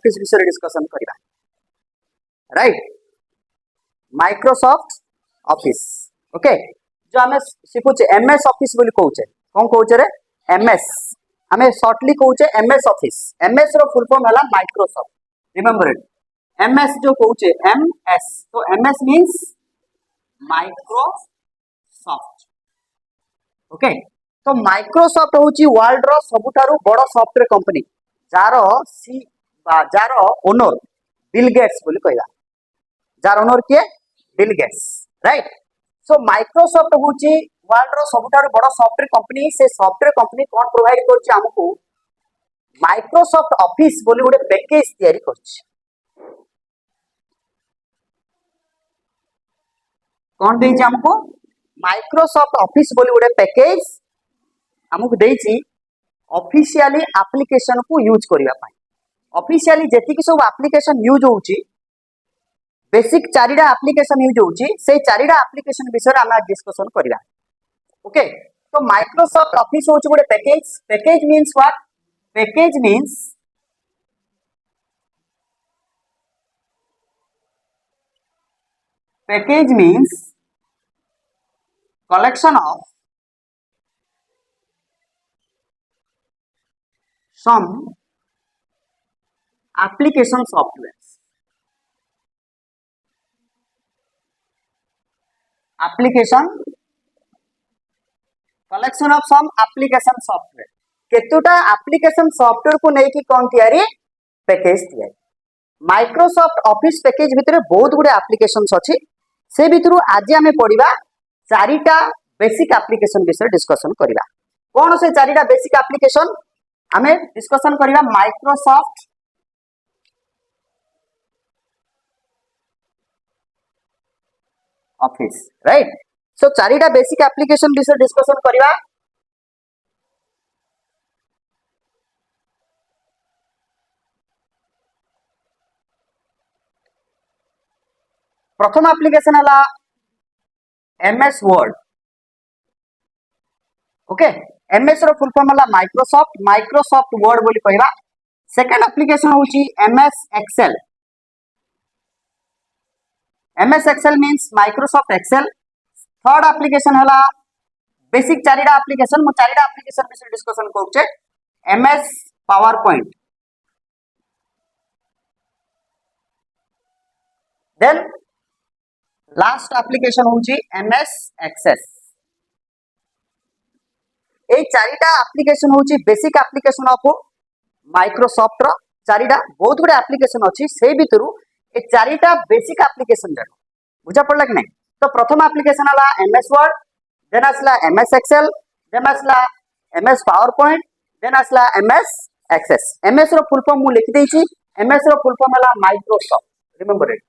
office विषय discussion करबा right Microsoft office okay जो हमें शिखुचे एमएस ऑफिस बोली कहूचे कौन कहूचे रे एमएस हमें शॉर्टली कहूचे एमएस ऑफिस एमएस रो फुल फॉर्म हला माइक्रोसॉफ्ट रिमेंबर इट एमएस जो कहूचे एमएस तो एमएस मींस माइक्रोसॉफ्ट ओके तो माइक्रोसॉफ्ट होची वर्ल्ड रो सबुठारु बड़ सॉफ्टवेयर कंपनी जारो सी जारो ओनर बिल गेट्स बोली कहला जार ओनर किए Bill Gates right so Microsoft होची वर्ल्ड रो सबुठारु बड़ सॉफ्टवेयर कंपनी से सॉफ्टवेयर कंपनी कोन प्रोवाइड करछि हमकु माइक्रोसॉफ्ट ऑफिस बोली गोटे पैकेज तयारी करछि कौन देछि हमको माइक्रोसॉफ्ट ऑफिस बोली गोटे पैकेज हमको देछि ऑफिशियली एप्लीकेशन को यूज करिवा पाई ऑफिशियली जेतिक सब एप्लीकेशन यूज होउची बेसिक चारिडा एप्लीकेशन यूज होउची से चारिडा एप्लीकेशन विषय हम डिस्कशन करिवा ओके तो माइक्रोसॉफ्ट ऑफिस होउची गोटे package package means what package means collection of some application softwares application collection of some application software केतुटा एप्लीकेशन सॉफ्टवेयर को नहीं कि कौन तैयारी पैकेज तैयारी माइक्रोसॉफ्ट ऑफिस पैकेज भितर बहुत गुडे एप्लीकेशंस अछि से भितरु आज हमें पढिबा चारिटा बेसिक एप्लीकेशन विषय डिस्कशन करिबा कोन से चारिटा बेसिक एप्लीकेशन हमें डिस्कशन करिबा माइक्रोसॉफ्ट ऑफिस राइट सो चारिटा बेसिक एप्लीकेशन विषय डिस्कशन करिबा प्रथम एप्लीकेशन हला एमएस वर्ड ओके एमएस रो फुल फॉर्म हला माइक्रोसॉफ्ट वर्ड बोली कहबा सेकंड एप्लीकेशन होची MS Excel means Microsoft Excel third application हला बेसिक चारिडा एप्लीकेशन मो चारिडा एप्लीकेशन विषय डिस्कशन करूचे MS PowerPoint then last application होची एमएस एक्सेस ए चारिटा एप्लीकेशन होची बेसिक एप्लीकेशन ऑफ माइक्रोसॉफ्ट रो चारिटा बहुत गुडे एप्लीकेशन अछि से भितरु ए चारिटा बेसिक एप्लीकेशन जानो बुझा पड़ला कि नहीं तो प्रथम एप्लीकेशन हला एमएस वर्ड देन असला एमएस एक्सेल देन असला एमएस पावर पॉइंट देन असला एमएस एक्सेस एमएस रो फुल फॉर्म मु लिखि देछि एमएस रो फुल फॉर्म हला माइक्रोसॉफ्ट रिमेंबर इट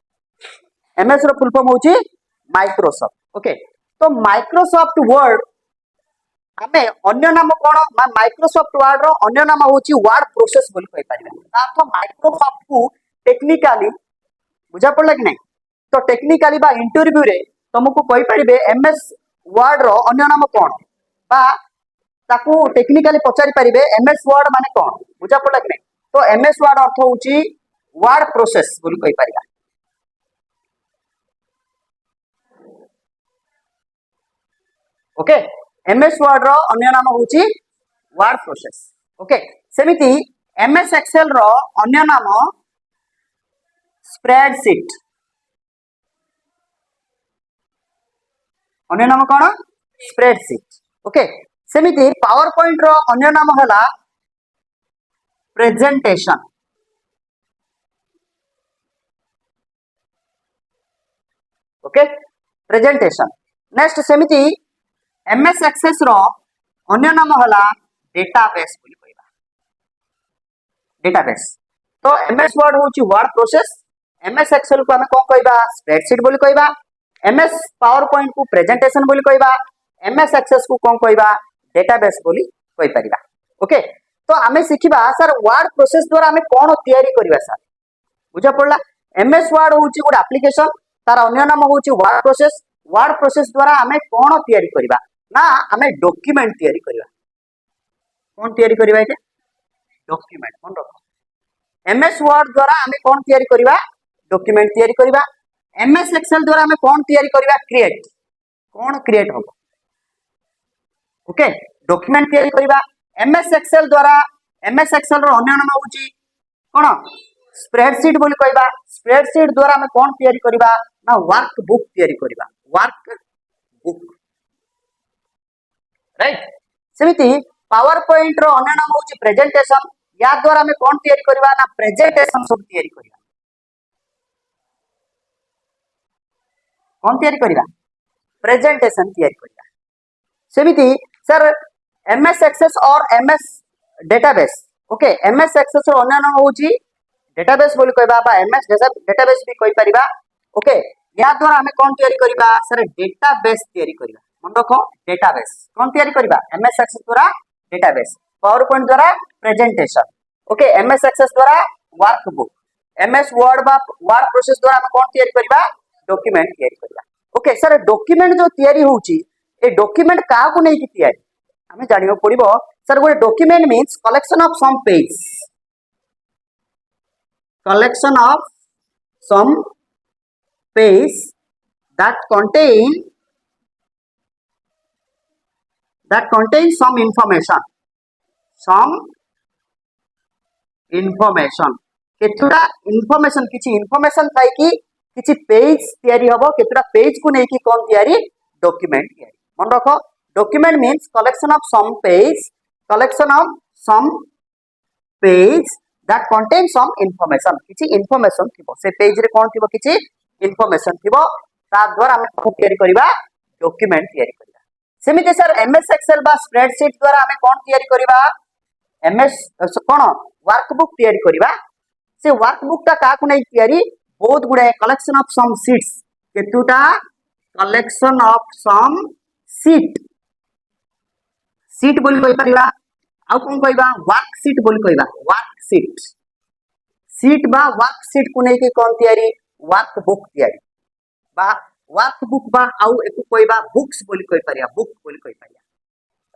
एमएस रो फुल फॉर्म होची माइक्रोसॉफ्ट ओके तो माइक्रोसॉफ्ट वर्ड हमें अन्य नाम कोन माइक्रोसॉफ्ट वर्ड रो अन्य नाम होची वर्ड प्रोसेस बोल कहि पारिबा तो माइक्रोसॉफ्ट को टेक्निकली बुझा पड़ला कि नहीं तो टेक्निकली बा इंटरव्यू रे तुमको कहि परिबे एमएस वर्ड रो अन्य नाम कोन बा ताकू टेक्निकली पचारि परिबे एमएस वर्ड माने कोन बुझा पड़ला कि नहीं तो एमएस वर्ड अर्थ होची वर्ड प्रोसेस बोल कहि परिबा ओके एमएस वर्ड रो अन्य नाम होची वर्ड प्रोसेस ओके सेमिति एमएस एक्सेल रो अन्य नाम स्प्रेडशीट अन्य नाम कोन स्प्रेडशीट ओके सेमिति पावर पॉइंट रो अन्य नाम हला प्रेजेंटेशन ओके प्रेजेंटेशन नेक्स्ट सेमिति एमएस एक्सेस रो अन्य नाम हला डेटाबेस बोली कहबा डेटाबेस तो एमएस वर्ड होची वर्ड प्रोसेस एमएस एक्सेल को हमें कोन कहबा स्प्रेडशीट बोली कहबा एमएस पावर पॉइंट को प्रेजेंटेशन बोली कहबा एमएस एक्सेस को कोन कहबा डेटाबेस बोली कहि परिबा ओके तो हमें सिखिबा सर वर्ड प्रोसेस द्वारा हमें कोन तयारी करबा सर बुझा पड़ला एमएस वर्ड होची गुड एप्लीकेशन तार अन्य नाम होची वर्ड प्रोसेस द्वारा हमें कोन तयारी करबा ना हमें डॉक्यूमेंट तयारी करबा कोन तयारी करबा एटे डॉक्यूमेंट कोन रखो एमएस वर्ड द्वारा आमे कोन तयारी करिबा डॉक्यूमेंट तयारी करिबा एमएस एक्सेल द्वारा आमे कोन तयारी करिबा क्रिएट कोन क्रिएट हो ओके डॉक्यूमेंट तयारी करिबा एमएस एक्सेल द्वारा एमएस एक्सेल रो अन्य नाम होची कोन स्प्रेडशीट बोली कहबा स्प्रेडशीट द्वारा आमे कोन तयारी करिबा ना वर्क बुक तयारी करिबा वर्क बुक राइट सेमिति पावर पॉइंट रो अन्य नाम होची प्रेजेंटेशन या द्वारा हमें कौन तैयारी करबा ना प्रेजेंटेशन सब तैयारी करबा कौन तैयारी करबा प्रेजेंटेशन तैयारी करबा सेमिति सर एमएस एक्सेस और MS database okay MS access रो अन्य नाम होची डेटाबेस बोली कहबा बा एमएस डेटाबेस भी कहि परिबा ओके या द्वारा हमें कौन तैयारी करबा सर डेटाबेस तैयारी करबा मन रखो डेटाबेस कौन तैयारी करबा एमएस एक्सेस द्वारा डेटाबेस पावर पॉइंट द्वारा प्रेजेंटेशन ओके एमएस एक्सेस द्वारा वर्कबुक एमएस वर्ड बा वर्ड प्रोसेस द्वारा हम कोन तैयारी करबा डॉक्यूमेंट तैयारी करबा ओके सर डॉक्यूमेंट जो तैयारी होउची ए डॉक्यूमेंट का को नै कि तैयारी हमें जानियो पड़िबो सर वो document means collection of some page collection of some page that contain some information केतुडा इन्फॉर्मेशन किछि इन्फॉर्मेशन थाई कि किछि पेज तयारी हबो केतुडा पेज को नै कि कोन तयारी डॉक्यूमेंट तयारी मन रखो document means collection of some page that contain some information किछि इन्फॉर्मेशन थिबो से पेज रे कोन थिबो किछि इन्फॉर्मेशन थिबो ता द्वारा हम कोन तयारी करबा डॉक्यूमेंट तयारी करबा सेमिते सर एमएस एक्सेल बा स्प्रेडशीट द्वारा हम कोन तयारी करबा एमएस कोन वर्कबुक तयारी करबा से वर्कबुक ता का को नै तयारी बहुत गुडे कलेक्शन ऑफ सम शीट्स केतुटा कलेक्शन ऑफ सम शीट बोली कहि परिबा आ कोन कहबा वर्कशीट बोली कहबा वर्कशीट शीट बा वर्कशीट को नै के कोन तयारी वर्कबुक तयारी बा वर्कबुक बा आउ एको कहबा बुक्स बोली कहि परिया बुक बोली कहि परिया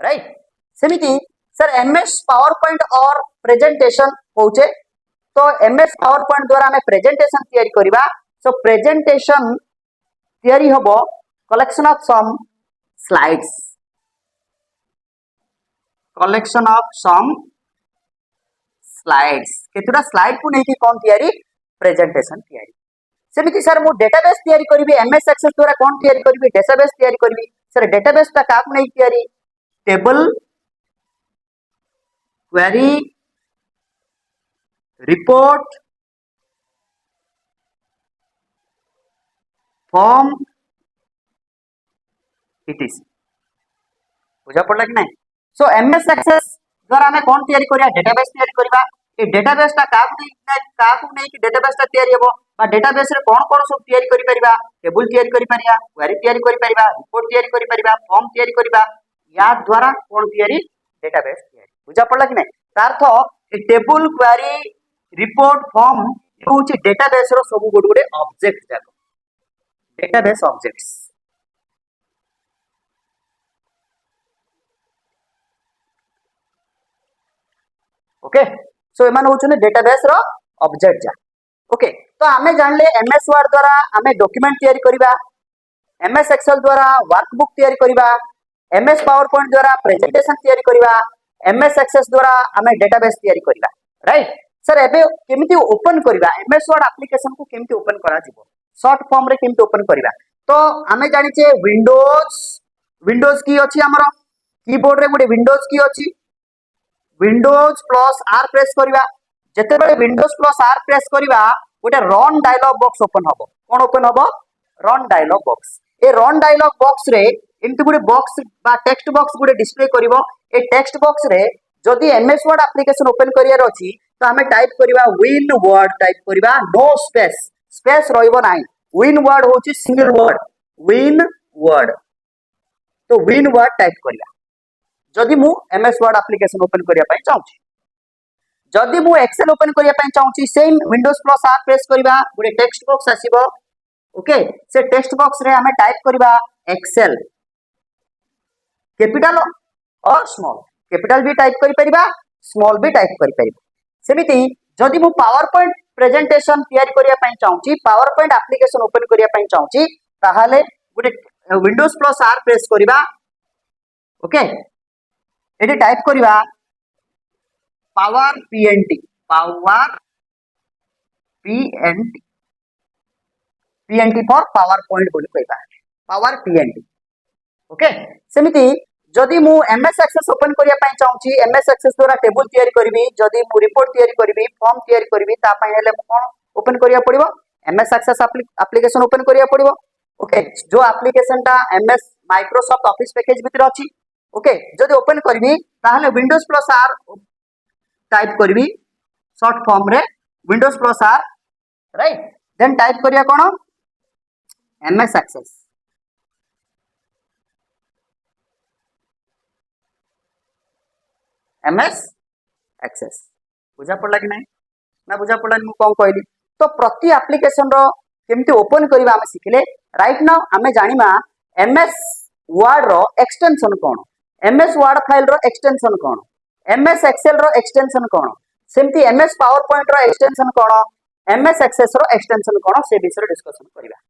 राइट सेमिति सर एमएस पावर पॉइंट और प्रेजेंटेशन होचे तो एमएस पावर पॉइंट द्वारा हमें प्रेजेंटेशन तयारी करबा सो प्रेजेंटेशन तयारी हबो collection of some slides collection of some slides केतुडा स्लाइड को नै कि कोन तयारी प्रेजेंटेशन तयारी सेमिति सर मो डेटाबेस तयारी करबी एमएस एक्सेस द्वारा कोन तयारी करबी डेटाबेस तयारी करबी सर डेटाबेस ता का को नै तयारी table query report form etc. बुझा पड़ला कि नहीं सो एमएस एक्सेस द्वारा हमें कोन तयारी करिया डेटाबेस तयारी करबा ए डेटाबेस ता का को नै कि डेटाबेस ता तयारी हेबो बा डेटाबेस रे कोन कोन सब तयारी करि परिबा टेबल तयारी करि परिबा क्वेरी तयारी करि परिबा रिपोर्ट तयारी करि परिबा फॉर्म तयारी करिबा या द्वारा कोन तयारी डेटाबेस तयारी बुझा पड़ला कि नै तारथ ए टेबल क्वेरी रिपोर्ट फॉर्म होची डेटाबेस रो सब गुड गुडे ऑब्जेक्ट जाको डेटाबेस ऑब्जेक्ट्स ओके सो एमान होचने डेटाबेस रो ऑब्जेक्ट जा ओके तो हमें जान ले एमएस वर्ड द्वारा हमें डॉक्यूमेंट तयारी करबा एमएस एक्सेल द्वारा वर्कबुक तयारी करबा एमएस पावर पॉइंट द्वारा प्रेजेंटेशन तयारी करबा एमएस एक्सेस द्वारा हमें डेटाबेस तयारी करबा राइट सर एबे केमिति ओपन करबा एमएस वर्ड एप्लीकेशन को केमिति ओपन करा जिवो शॉर्ट फॉर्म रे केमिति ओपन करबा तो हमें जानि छे विंडोज की अछि हमरो कीबोर्ड रे गुडे विंडोज की अछि विंडोज प्लस आर प्रेस करबा जते बेले विंडोज प्लस आर प्रेस करबा गोटे रन डायलॉग बॉक्स ओपन हबो कोन ओपन हबो रन डायलॉग बॉक्स ए रन डायलॉग बॉक्स रे इनटू गुडे बॉक्स बा टेक्स्ट बॉक्स गुडे डिस्प्ले करिवो ए टेक्स्ट बॉक्स रे जदि एमएस वर्ड एप्लीकेशन ओपन करियार अछि तो हमें टाइप करिवा विन वर्ड टाइप करिवा नो स्पेस रहइबो नाही विन वर्ड होची सिंगल वर्ड विन वर्ड तो विन वर्ड टाइप करिवा जदि मु एमएस वर्ड एप्लीकेशन ओपन करिया पय चाहूची जदि मु एक्सेल ओपन करिया पय चाहूची same Windows plus R press करिवा गुडे टेक्स्ट बॉक्स आसीबो ओके से टेक्स्ट बॉक्स रे हमें टाइप करिवा एक्सेल कैपिटल और स्मॉल कैपिटल भी टाइप करि परिबा स्मॉल भी टाइप करि परिबा सेमिति जदि मु पावर पॉइंट प्रेजेंटेशन तैयारी करिया पई चाहूची पावर पॉइंट एप्लीकेशन ओपन करिया पई चाहूची ताहाले गुटे विंडोज प्लस आर प्रेस करिबा ओके एटी टाइप करिबा power PNT for power point बोली कहबा पावर पीएनटी ओके सेमिति जदि मु एमएस एक्सेस ओपन करिया पई चाहूची एमएस एक्सेस द्वारा टेबल तैयारी करबी जदि मु रिपोर्ट तैयारी करबी फॉर्म तैयारी करबी ता पई हेले मु कोन ओपन करिया पड़िबो एमएस एक्सेस एप्लीकेशन ओपन करिया पड़िबो ओके जो एप्लीकेशन टा एमएस माइक्रोसॉफ्ट ऑफिस पैकेज भीतर अछि ओके जदि ओपन करबी ताहले विंडोज प्लस आर टाइप करबी शॉर्ट फॉर्म रे Windows plus R right then type करिया कोन एमएस एक्सेस एमएस एक्सेस बुझा पड़ला कि नहीं ना बुझा पड़ला मु कौन कहली तो प्रति एप्लीकेशन रो केमती ओपन करबा हम सिखले राइट नाउ हमें जानिबा एमएस वर्ड रो एक्सटेंशन कोन एमएस वर्ड फाइल रो एक्सटेंशन कोन एमएस एक्सेल रो एक्सटेंशन कोन सेमती एमएस पावर पॉइंट रो एक्सटेंशन कोन एमएस एक्सेस रो एक्सटेंशन कोन से विषय डिस्कशन करबा